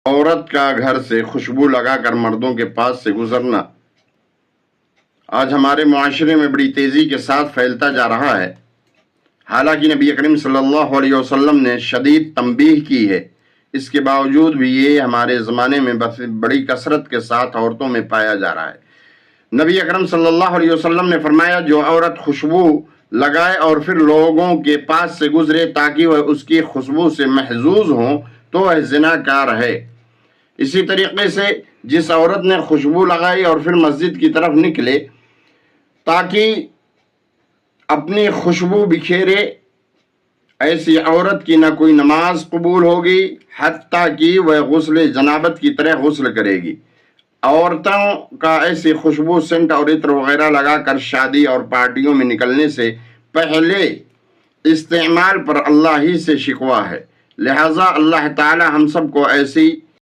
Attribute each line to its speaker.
Speaker 1: عورت کا گھر سے خوشبو لگا کر مردوں کے پاس سے گزرنا آج ہمارے معاشرے میں بڑی تیزی کے ساتھ پھیلتا جا رہا ہے۔ حالانکہ نبی اکرم صلی اللہ علیہ وسلم نے شدید تنبیہ کی ہے، اس کے باوجود بھی یہ ہمارے زمانے میں بڑی کثرت کے ساتھ عورتوں میں پایا جا رہا ہے۔ نبی اکرم صلی اللہ علیہ وسلم نے فرمایا، جو عورت خوشبو لگائے اور پھر لوگوں کے پاس سے گزرے تاکہ وہ اس کی خوشبو سے محظوظ ہوں تو وہ زنا کار ہے۔ اسی طریقے سے جس عورت نے خوشبو لگائی اور پھر مسجد کی طرف نکلے تاکہ اپنی خوشبو بکھیرے، ایسی عورت کی نہ کوئی نماز قبول ہوگی حتیٰ کہ وہ غسل جنابت کی طرح غسل کرے گی۔ عورتوں کا ایسی خوشبو، سینٹ اور عطر وغیرہ لگا کر شادی اور پارٹیوں میں نکلنے سے پہلے استعمال پر اللہ ہی سے شکوہ ہے، لہٰذا اللہ تعالی ہم سب کو ایسی